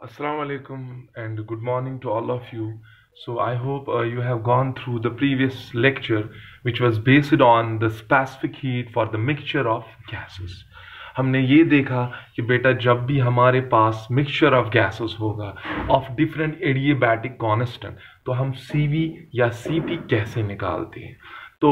Assalamu alaikum and good morning to all of you. So I hope you have gone through the previous lecture which was based on the specific heat for the mixture of gases. हमने ये देखा कि बेटा जब भी हमारे पास mixture of gases होगा of different adiabatic constant तो हम CV या CP कैसे निकालते हैं। तो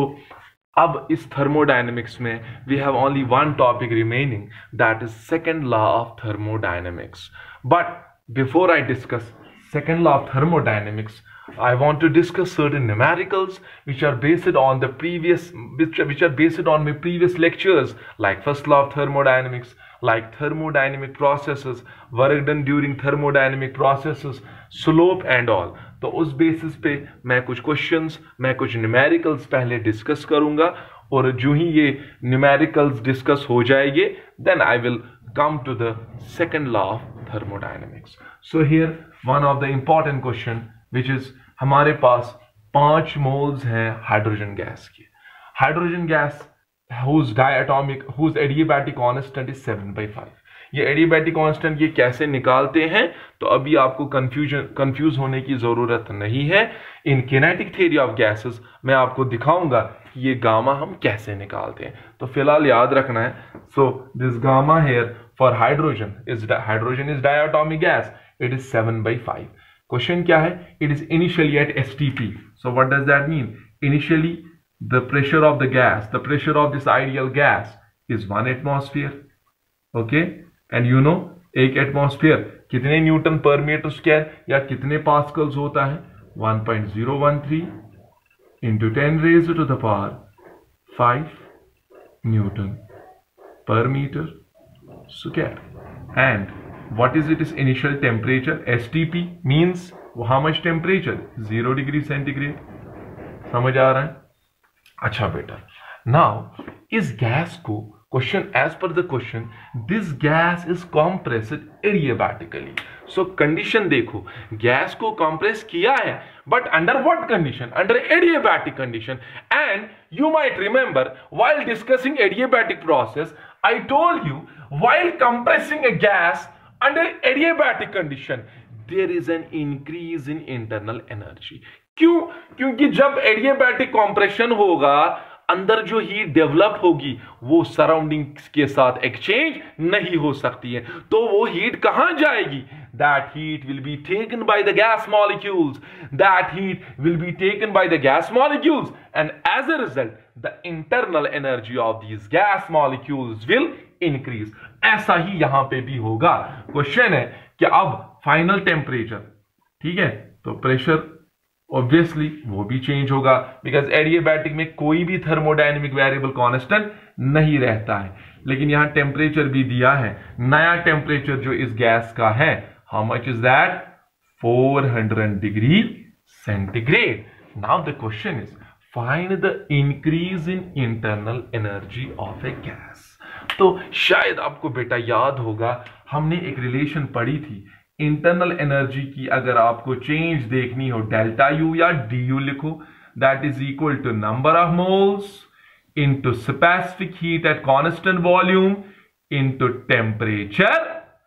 अब इस थर्मोडायनेमिक्स में we have only one topic remaining, that is second law of thermodynamics. But before I discuss second law of thermodynamics, I want to discuss certain numericals which are based on the previous which are based on my previous lectures, like first law of thermodynamics, like thermodynamic processes, work done during thermodynamic processes, slope and all। तो उस basis पे मैं कुछ questions, मैं कुछ numericals पहले discuss करूंगा, और जो ही ये न्यूमेरिकल्स डिस्कस हो जाएंगे then I will come to the second law of thermodynamics. So here one of the important question which is हमारे पास 5 मोल्स हैं हाइड्रोजन गैस के। Hydrogen gas whose adiabatic constant is 7/5। ये एडियाबैटिक कांस्टेंट ये कैसे निकालते हैं, तो अभी आपको कंफ्यूज होने की जरूरत नहीं है। इन किनेटिक थ्योरी ऑफ गैसेस मैं आपको दिखाऊंगा कि ये गामा हम कैसे निकालते हैं। तो फिलहाल याद रखना है, so this gamma here for hydrogen is diatomic gas, it is 7/5। Question क्या है, it is initially at STP। So what does that mean? Initially the pressure of the gas, the pressure of this ideal gas is 1 atmosphere. Okay, and you know एक atmosphere कितने Newton पर metre square या कितने Pascal's होता है? 1.013 into 10 raised to the power 5 Newton per meter square. And what is its initial temperature? STP means how much temperature? 0 degree centigrade। समझ आ रहा है? अच्छा बेटा, now इस गैस को question, as per the question, this gas is compressed adiabatically. So condition देखो, gas को compress किया है, but under what condition? Under adiabatic condition. And you might remember while discussing adiabatic process I told you while compressing a gas under adiabatic condition there is an increase in internal energy. क्यों? क्योंकि जब adiabatic compression होगा अंदर जो heat develop होगी वो surroundings के साथ एक्सचेंज नहीं हो सकती है, तो वो हीट कहां जाएगी? That heat will be taken by the gas molecules, that heat will be taken by the gas molecules, and as a result the internal energy of these gas molecules will increase. ऐसा ही यहां पे भी होगा। Question है कि अब final temperature, ठीक है, तो प्रेशर ऑब्वियसली वो भी चेंज होगा, बिकॉज एडियाबैटिक में कोई भी थर्मोडायनेमिक वेरिएबल कांस्टेंट नहीं रहता है। लेकिन यहां टेम्परेचर भी दिया है, नया टेम्परेचर जो इस गैस का है, how much is that? 400 degree centigrade. Now the question is find the increase in internal energy of A gas. तो शायद आपको बेटा याद होगा, हमने एक रिलेशन पढ़ी थी इंटरनल एनर्जी की। अगर आपको चेंज देखनी हो, डेल्टा U या DU लिखो, that is equal to number of moles into specific heat at constant volume into temperature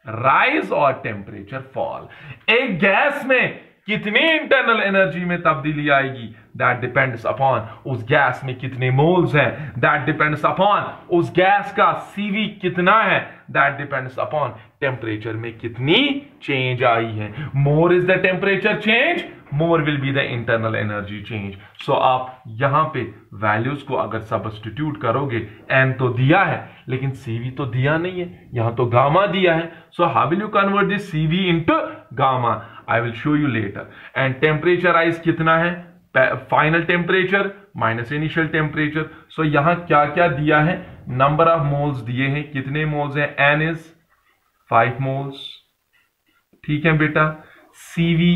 rise और टेम्परेचर फॉल। एक गैस में कितनी इंटरनल एनर्जी में तब्दीली आएगी, दैट डिपेंड्स अपॉन उस गैस में कितने मोल्स हैं, दैट डिपेंड्स अपॉन उस गैस का CV कितना है, दैट डिपेंड्स अपॉन टेम्परेचर में कितनी चेंज आई है। More is the temperature change, more will be the internal energy change. So आप यहां पे वैल्यूज को अगर सब्स्टिट्यूट करोगे, n तो दिया है लेकिन CV तो दिया नहीं है, यहां तो गामा दिया है। So how will you convert this CV into gamma? I will show you later. And temperature rise कितना है? Final temperature minus initial temperature. So यहां क्या क्या दिया है? नंबर ऑफ मोल्स दिए हैं, कितने मोल्स हैं? N इज 5 मोल्स, ठीक है बेटा। CV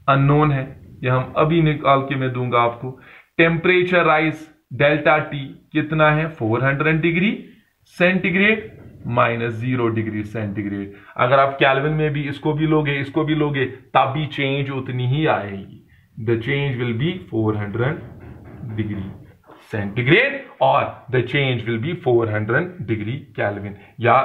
अननोन है, यह हम अभी निकाल के मैं दूंगा आपको। टेम्परेचर राइज डेल्टा T कितना है? 400 degree centigrade minus 0 degree centigrade. अगर आप केल्विन में भी इसको भी लोगे, इसको भी लोगे, तब भी चेंज उतनी ही आएगी। The change will be 400 degree centigrade और the change will be 400 degree kelvin, या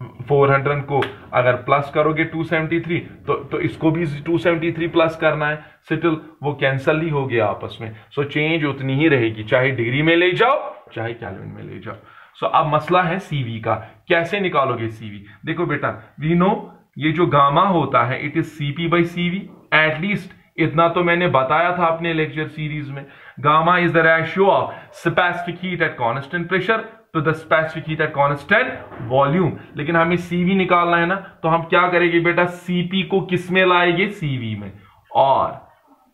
400 को अगर प्लस करोगे 273 तो इसको भी 273 प्लस करना है, स्टिल वो कैंसल ही हो गया आपस में। सो चेंज उतनी ही रहेगी, चाहे डिग्री में ले जाओ चाहे केल्विन में ले जाओ। सो अब मसला है सीवी का, कैसे निकालोगे सीवी? देखो बेटा, वी नो ये जो गामा होता है it is CP by CV, at least इतना तो मैंने बताया था अपने लेक्चर सीरीज में। Gamma is the ratio of specific heat at constant pressure to the specific heat at constant volume. लेकिन हमें सीवी निकालना है ना, तो हम क्या करेंगे बेटा, सीपी को किस में लाएंगे, सीवी में। और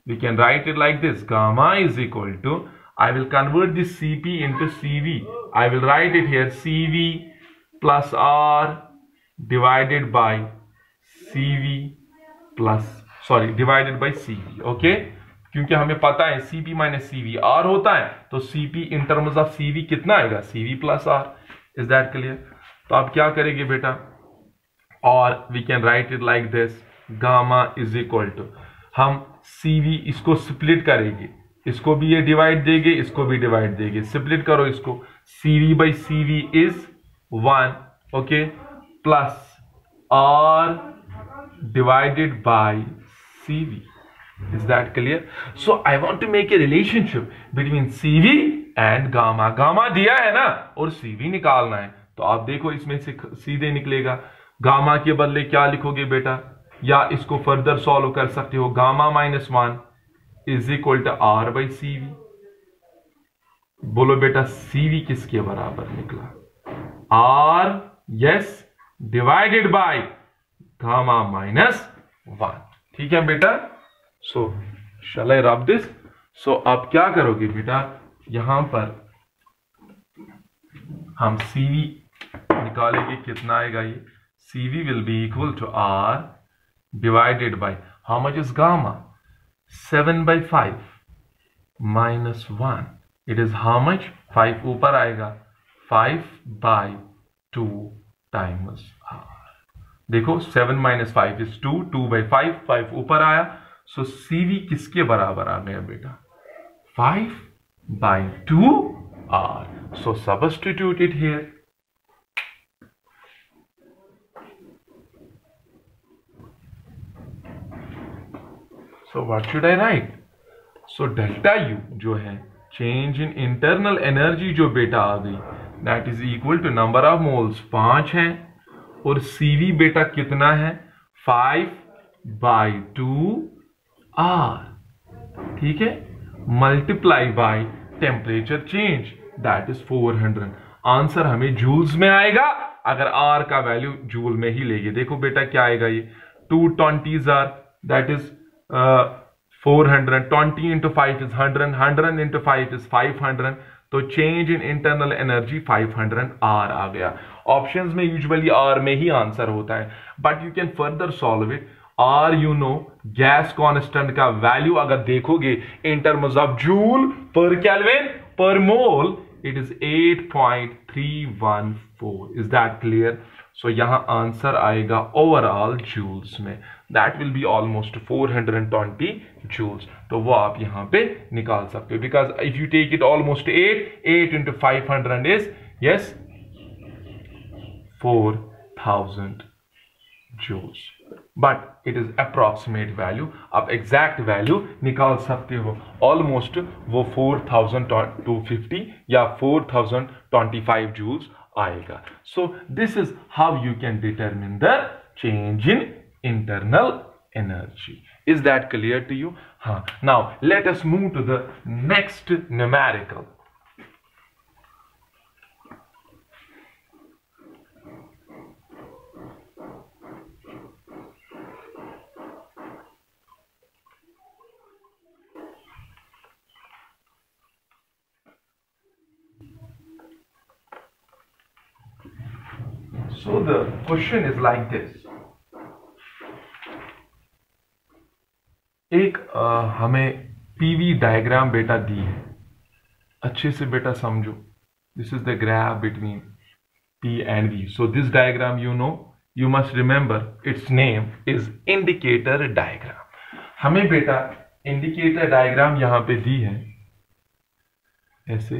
we can write it like this, gamma is equal to, I will convert this CP into CV. I will write it here, CV plus R divided by CV divided by CV. Okay? क्योंकि हमें पता है CP minus CV R होता है, तो CP in terms of CV कितना आएगा, CV plus R. Is that clear? तो आप क्या करेंगे बेटा, और we can write it like this, gamma is equal to, हम CV इसको स्प्लिट करेंगे, इसको भी ये डिवाइड देंगे, इसको भी डिवाइड देंगे, स्प्लिट करो इसको, CV by CV is 1, okay, plus R divided by CV. Is that clear? So I want to make a relationship between CV and gamma. gamma दिया है ना, और CV निकालना है, तो आप देखो इसमें से सीधे निकलेगा। गामा के बदले क्या लिखोगे बेटा, या इसको फर्दर सॉल्व कर सकते हो, gamma minus 1 is equal to R by CV। बोलो बेटा CV किसके बराबर निकला, R, yes, divided by gamma minus 1। ठीक है बेटा, सो शैल आई रब दिस? सो आप क्या करोगे बेटा, यहां पर हम CV निकालेंगे, कितना आएगा ये, CV will be equal to R divided by, how much is gamma, 7 by 5 minus 1, it is how much, 5 ऊपर आएगा, 5 by 2 times R। देखो 7 minus 5 is 2, 2 by 5, 5 ऊपर आया, so CV किसके बराबर आ गया बेटा, 5 by 2 R। so substitute it here, so what should I write? So delta U जो है, change in internal energy जो बेटा आ गई, that is equal to number of moles 5 है, और CV बेटा कितना है, 5 by 2 R, ठीक है, multiply by temperature change, that is 400। Answer हमें जूल्स में आएगा, अगर R का वैल्यू जूल में ही लेंगे। देखो बेटा क्या आएगा, ये 220s are, that is 400, 20 into 5 is 100, 100 into 5 is 500, तो change in internal energy 500 R आ गया। ऑप्शंस में यूजुअली R में ही आंसर होता है, but you can further solve it. R you know gas constant का वैल्यू अगर देखोगे in terms of joule per kelvin per mole, it is 8.314। Is that clear? So यहां answer आएगा overall joules में, that will be almost 420 joules. तो वो आप यहां पे निकाल सकते हो, because if you take it almost 8 into 500 is yes 4000 joules, but it is approximate value। आप exact value निकाल सकते हो, ऑलमोस्ट वो 4250 या 4025 joules आएगा। So this is how you can determine the change in internal energy। Is that clear to you? हाँ, now let us move to the next numerical। So the question is like this। एक हमें PV diagram बेटा दी है, अच्छे से बेटा समझो। This is the graph between P and V। So this diagram you know, you must remember its name is indicator diagram। हमें बेटा इंडिकेटर डायग्राम यहां पे दी है ऐसे,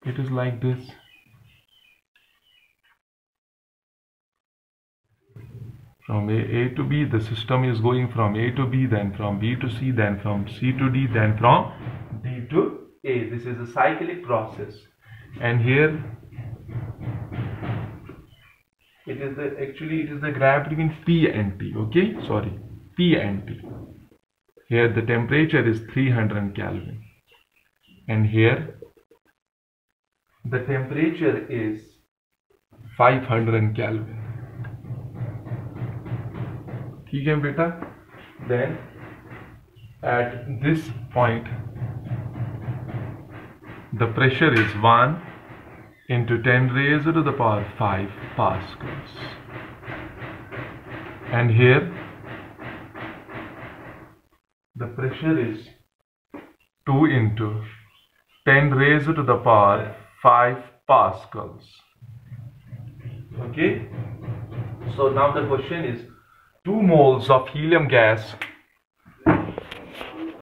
It is like this. From A to B, the system is going from A to B, then from B to C, then from C to D, then from D to A. This is a cyclic process. And here it is the graph between P and T. Okay, sorry, P and T. Here the temperature is 300 Kelvin, and here the temperature is 500 Kelvin. ठीक है बेटा? Then at this point the pressure is 1 into 10 raised to the power 5 pascals, and here the pressure is 2 into 10 raised to the power 5 pascals. Okay, so now the question is, 2 moles of helium gas